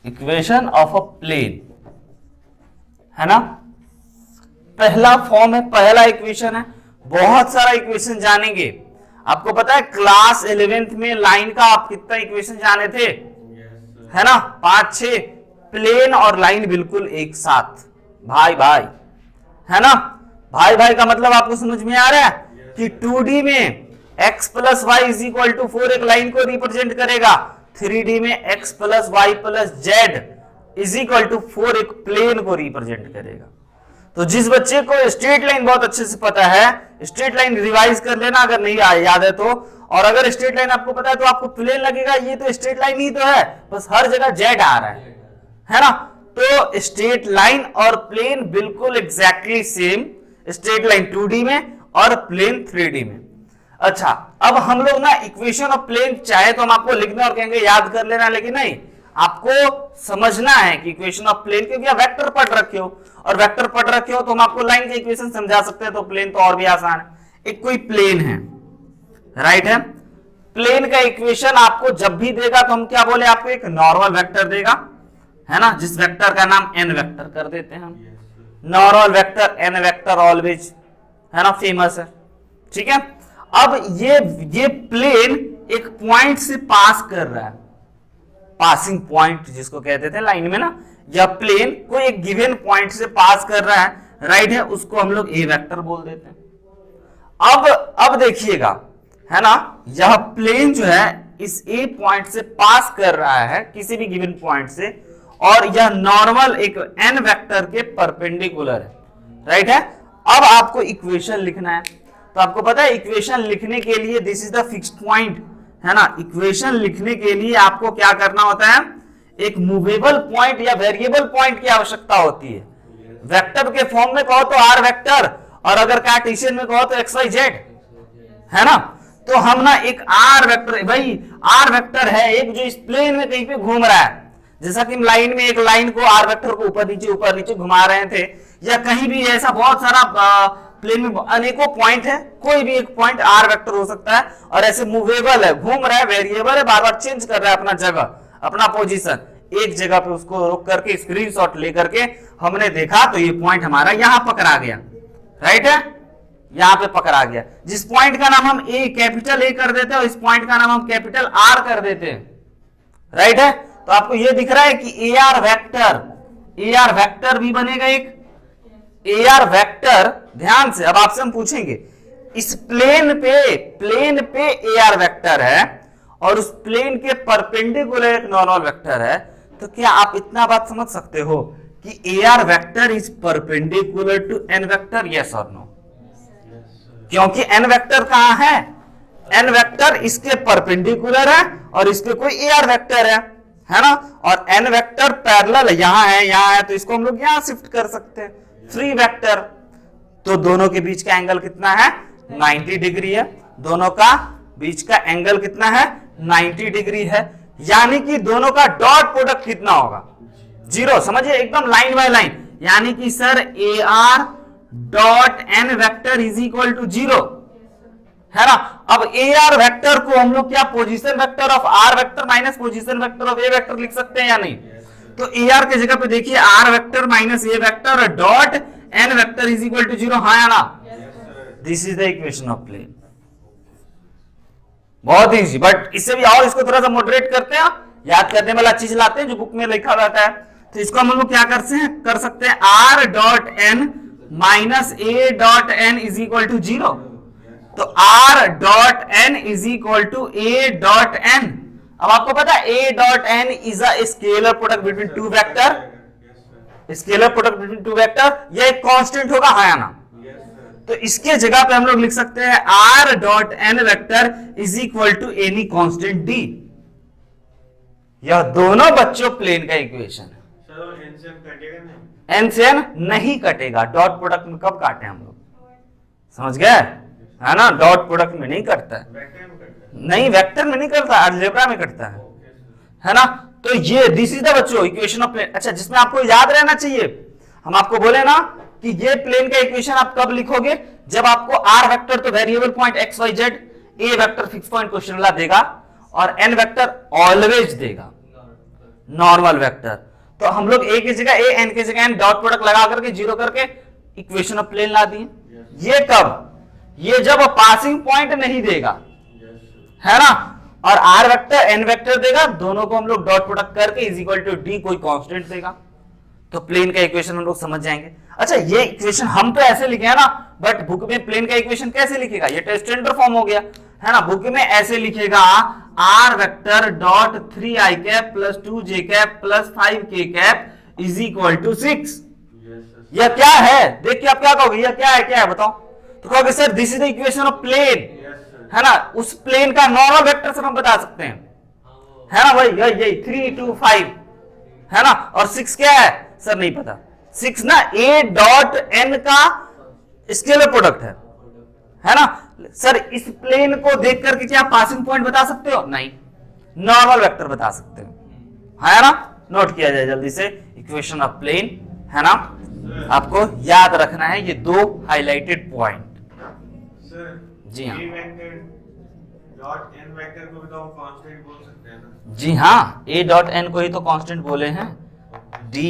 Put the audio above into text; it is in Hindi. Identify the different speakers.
Speaker 1: इक्वेशन ऑफ अ प्लेन, है ना, पहला फॉर्म है, पहला इक्वेशन है। बहुत सारा इक्वेशन जानेंगे। आपको पता है क्लास 11th में लाइन का आप कितना इक्वेशन जाने थे? है ना, 5-6। प्लेन और लाइन बिल्कुल एक साथ, भाई भाई, है ना। भाई भाई का मतलब आपको समझ में आ रहा है कि 2D में x plus Y is equal to 4 एक लाइन को रिप्रेजेंट करेगा, 3D में x plus Y plus Z is equal to 4 एक प्लेन को रिप्रेजेंट करेगा। तो जिस बच्चे को स्ट्रेट लाइन बहुत अच्छे से पता है, स्ट्रेट लाइन रिवाइज कर लेना अगर नहीं याद है तो। और अगर स्ट्रेट लाइन आपको पता है तो आपको प्लेन लगेगा, ये तो स्ट्रेट लाइन ही तो है, बस हर जगह जेड आ रहा है ना। तो स्ट्रेट लाइन और प्लेन बिल्कुल exactly same, straight line 2D में और प्लेन 3D में। अच्छा, अब हम लोग ना इक्वेशन ऑफ प्लेन चाहे तो हम आपको लिखना और कहेंगे याद कर लेना, लेकिन नहीं, आपको समझना है कि इक्वेशन ऑफ प्लेन, क्योंकि आप वेक्टर पढ़ रखे हो, और वेक्टर पढ़ रखे हो तो हम आपको लाइन के इक्वेशन समझा सकते हैं, तो प्लेन तो और भी आसान है। एक कोई प्लेन है, राइट है, प्लेन का इक्वेशन आपको जब भी देगा तो हम क्या बोले, आपको एक नॉर्मल वेक्टर देगा, है ना, जिस वेक्टर का नाम एन वेक्टर कर देते हैं हम। Normal vector N vector always, है ना, फेमस है, ठीक है। अब ये प्लेन एक पॉइंट से पास कर रहा है, पासिंग पॉइंट जिसको कहते थे लाइन में ना, या प्लेन कोई एक गिवन पॉइंट से पास कर रहा है, राइट है, उसको हम लोग ए वेक्टर बोल देते हैं। अब देखिएगा, है ना, यह प्लेन जो है इस ए पॉइंट से पास कर रहा है किसी भी गिवन पॉइंट से, और यह नॉर्मल एक एन वेक्टर के परपेंडिकुलर है, राइट है। अब आपको इक्वेशन लिखना है, तो आपको पता है इक्वेशन लिखने के लिए this is the fixed point, है ना। इक्वेशन लिखने के लिए आपको क्या करना होता है, एक मूवेबल पॉइंट या वेरिएबल पॉइंट की आवश्यकता होती है। वेक्टर के फॉर्म में कहो तो आर वेक्टर, और अगर कार्टेशियन में कहो तो एक्स वाई जेड, है ना। तो हम ना एक आर वेक्टर, भाई आर वेक्टर है एक जो इस प्लेन में कहीं पे घूम रहा है, जैसा कि हम लाइन में एक लाइन को आर वेक्टर को ऊपर नीचे घुमा रहे थे, या कहीं भी ऐसा बहुत सारा प्लेन में अनेकों पॉइंट है, कोई भी एक पॉइंट आर वेक्टर हो सकता है, और ऐसे मूवेबल है, घूम रहा है, वेरिएबल है, बार बार चेंज कर रहा है अपना जगह, अपना पोजीशन, एक जगह पे उसको रोक करके स्क्रीनशॉट लेकर के हमने देखा तो ये पॉइंट हमारा यहां पकड़ा गया, राइट है, यहां पे पकड़ा गया। जिस पॉइंट का नाम हम ए कैपिटल ए कर देते हैं और इस पॉइंट का नाम हम कैपिटल आर कर देते हैं, राइट है। तो आपको ये दिख रहा है कि ए आर वेक्टर भी बनेगा एक ए आर वेक्टर। ध्यान से, अब आपसे हम पूछेंगे, इस प्लेन पे ए आर वेक्टर है और उस प्लेन के परपेंडिकुलर एक नॉर्मल वेक्टर है, तो क्या आप इतना बात समझ सकते हो कि A R vector is perpendicular to N vector, yes और नो? क्योंकि एन वेक्टर कहां है, एन वेक्टर इसके परपेंडिकुलर है और इसके कोई ए आर वेक्टर है ना, और एन वेक्टर पैरेलल यहां है, तो इसको हम लोग यहां शिफ्ट कर सकते हैं, फ्री वेक्टर। तो दोनों के बीच का एंगल कितना है, 90 डिग्री है, दोनों का बीच का एंगल कितना है, 90 डिग्री है, यानी कि दोनों का डॉट प्रोडक्ट कितना होगा, 0। समझिए, एकदम लाइन बाय लाइन, यानी कि sir A R dot N vector is equal to 0, है ना। अब ए आर वेक्टर को हम लोग क्या position vector of R vector minus position vector of A vector लिख सकते हैं या नहीं? तो ए आर के जगह पे देखिए R vector minus A vector dot N vector is equal to 0, हाँ या ना? This is the equation of plane. बहुत इजी, बट इससे भी और इसको थोड़ा सा मॉडरेट करते हैं, याद करने वाला चीज लाते हैं जो बुक में लिखा रहता है। तो इसको हम लोग क्या कर सकते हैं, R dot N minus A dot N is equal to 0। तो R dot N is equal to A dot N. अब आपको पता है A dot N is a scalar product between two vector, scalar product between two vector, यह एक कांस्टेंट होगा, हाँ या ना? तो इसके जगह पे हम लोग लिख सकते हैं R dot N vector is equal to any constant D. यह दोनों बच्चों प्लेन का इक्वेशन है। एन से एन नहीं कटेगा, डॉट प्रोडक्ट में कब काटे हम लोग, समझ गए, है ना। डॉट प्रोडक्ट में नहीं करता है, नहीं वेक्टर में नहीं करता, अलजेब्रा में करता है ना। तो ये दिस इज द बच्चों इक्वेशन ऑफ प्लेन। अच्छा, जिसमें आपको याद रहना चाहिए, हम आपको बोले ना कि ये प्लेन का इक्वेशन आप कब लिखोगे, जब आपको आर वेक्टर तो variable point x y z, a vector fix point question वाला देगा, और एन वेक्टर ऑलवेज देगा। Normal vector. तो हम लोग ए की जगह ए, एन की जगह एन, डॉट प्रोडक्ट लगा करके जीरो करके इक्वेशन ऑफ प्लेन ला दिए। ये कब? ये जब पासिंग पॉइंट नहीं देगा, है ना, और आर वेक्टर एन वेक्टर देगा, दोनों को हम लोग डॉट प्रोडक्ट करके इज इक्वल टू डी कोई कांस्टेंट देगा, तो प्लेन का इक्वेशन हम लोग समझ जाएंगे। अच्छा, ये इक्वेशन हम तो ऐसे लिखे हैं ना, बट बुक में प्लेन का इक्वेशन कैसे लिखेगा? ये तो स्टैंडर्ड फॉर्म हो गया, है ना। बुक में ऐसे लिखेगा R vector dot 3i cap plus 2j cap plus 5k cap is equal to 6। यह क्या है? देख के आप क्या कहोगे? यह क्या है? क्या है बताओ? तो कहोगे sir this is the equation of plane, है ना। उस प्लेन का नॉर्मल वेक्टर से हम बता सकते हैं, है ना भाई, यही 3 2 5, है ना। और 6 क्या है सर? नहीं पता। 6 ना a डॉट n का स्केलर प्रोडक्ट है ना। सर इस प्लेन को देख करके क्या पासिंग पॉइंट बता सकते हो? नहीं, नॉर्मल वेक्टर बता सकते हो, है ना। नोट किया जाए जल्दी से, इक्वेशन ऑफ प्लेन, है ना। आपको याद रखना है ये दो हाइलाइटेड पॉइंट। जी हाँ,
Speaker 2: डॉट एन वेक्टर को भी तो कांस्टेंट बोल सकते हैं ना?
Speaker 1: जी हाँ, a डॉट n को ही तो कांस्टेंट बोले हैं, d